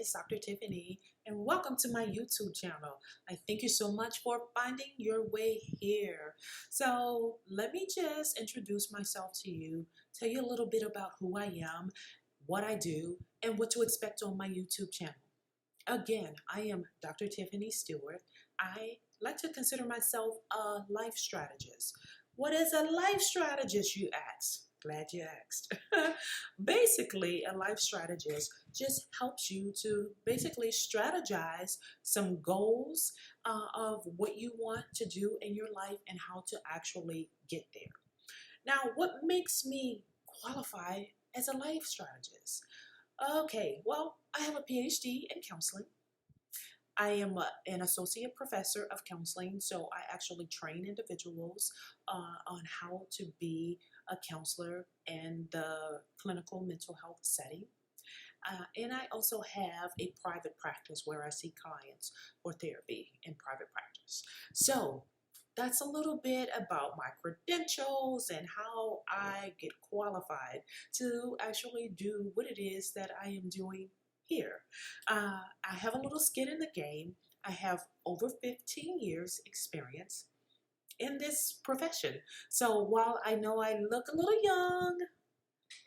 it's Dr. Tiffany, and welcome to my YouTube channel. I thank you so much for finding your way here. So, let me just introduce myself to you, tell you a little bit about who I am, what I do, and what to expect on my YouTube channel. Again, I am Dr. Tiffany Stewart. I like to consider myself a life strategist. What is a life strategist, you ask? Glad you asked. Basically, a life strategist just helps you to basically strategize some goals of what you want to do in your life and how to actually get there. Now, what makes me qualify as a life strategist? Okay, well, I have a PhD in counseling. I am an associate professor of counseling, so I actually train individuals on how to be a counselor in the clinical mental health setting. And I also have a private practice where I see clients for therapy in private practice. So that's a little bit about my credentials and how I get qualified to actually do what it is that I am doing here. I have a little skin in the game. I have over 15 years experience in this profession. So while I know I look a little young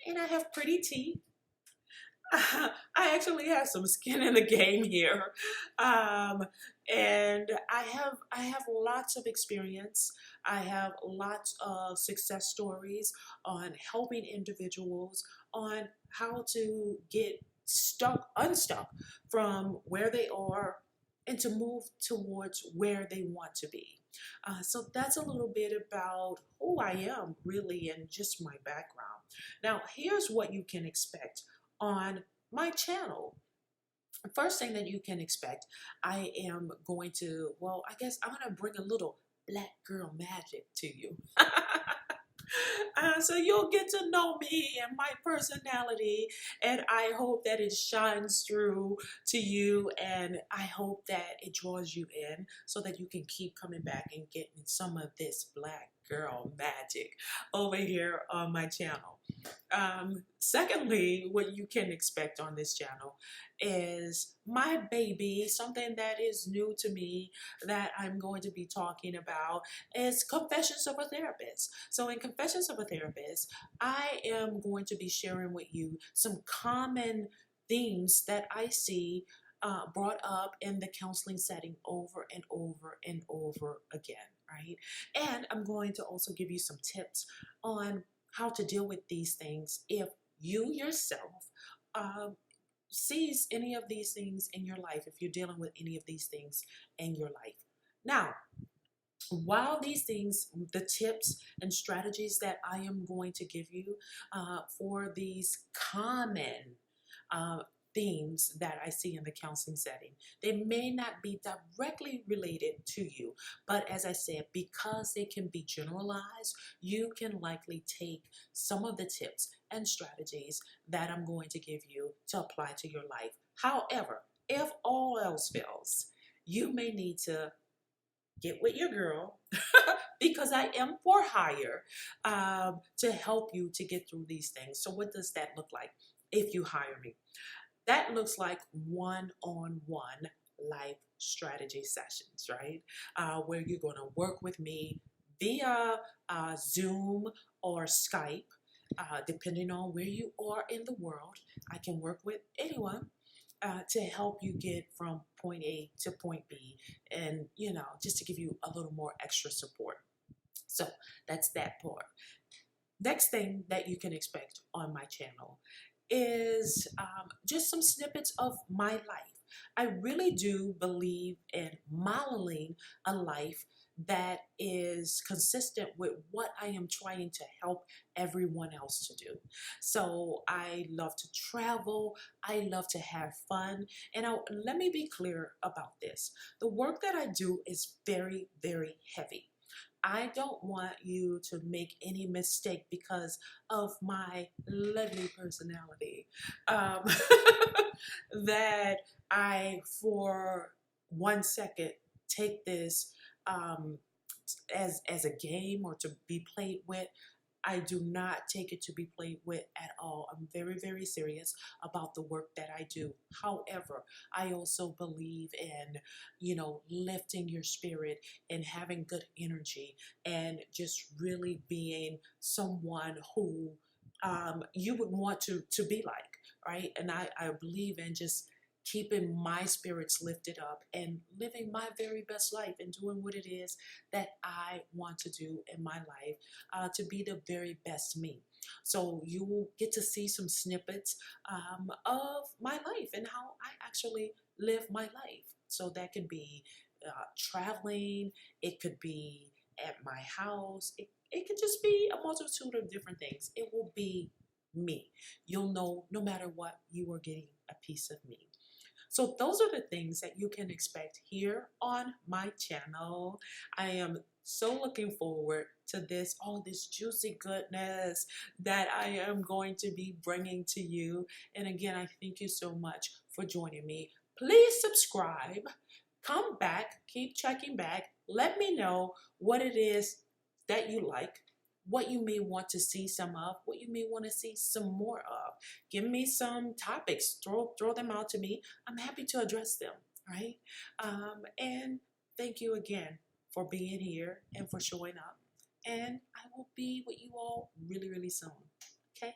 and I have pretty teeth, I actually have some skin in the game here, and I have lots of experience. I have lots of success stories on helping individuals on how to get unstuck from where they are and to move towards where they want to be. So that's a little bit about who I am, really, and just my background. Now, here's what you can expect on my channel. First thing that you can expect, I am going to, well, I guess I'm going to bring a little black girl magic to you. So you'll get to know me and my personality, and I hope that it shines through to you, and I hope that it draws you in so that you can keep coming back and getting some of this black girl magic over here on my channel. Secondly, what you can expect on this channel is my baby, something that is new to me that I'm going to be talking about is Confessions of a Therapist. So in Confessions of a Therapist, I am going to be sharing with you some common themes that I see brought up in the counseling setting over and over and over again, right? And I'm going to also give you some tips on how to deal with these things if you yourself sees any of these things in your life, if you're dealing with any of these things in your life. Now, while these things, the tips and strategies that I am going to give you for these common themes that I see in the counseling setting, they may not be directly related to you, but as I said, because they can be generalized, you can likely take some of the tips and strategies that I'm going to give you to apply to your life. However, if all else fails, you may need to get with your girl because I am for hire to help you to get through these things. So what does that look like if you hire me? That looks like one-on-one life strategy sessions, right? Where you're going to work with me via Zoom or Skype, depending on where you are in the world. I can work with anyone to help you get from point A to point B, and just to give you a little more extra support. So that's that part. Next thing that you can expect on my channel is just some snippets of my life. I really do believe in modeling a life that is consistent with what I am trying to help everyone else to do. So I love to travel, I love to have fun, and let me be clear about this. The work that I do is very, very heavy. I don't want you to make any mistake because of my lovely personality. That I, for 1 second, take this as a game or to be played with. I do not take it to be played with at all. I'm very, very serious about the work that I do. However, I also believe in, lifting your spirit and having good energy and just really being someone who you would want to be like, right? And I believe in just keeping my spirits lifted up and living my very best life and doing what it is that I want to do in my life to be the very best me. So you will get to see some snippets of my life and how I actually live my life. So that could be traveling, it could be at my house, it could just be a multitude of different things. It will be me. You'll know no matter what, you are getting a piece of me. So those are the things that you can expect here on my channel. I am so looking forward to all this juicy goodness that I am going to be bringing to you. And again, I thank you so much for joining me. Please subscribe, come back, keep checking back. Let me know what it is that you like, what you may want to see some of, what you may want to see some more of. Give me some topics, throw them out to me. I'm happy to address them, right? And thank you again for being here and for showing up. And I will be with you all really, really soon. Okay?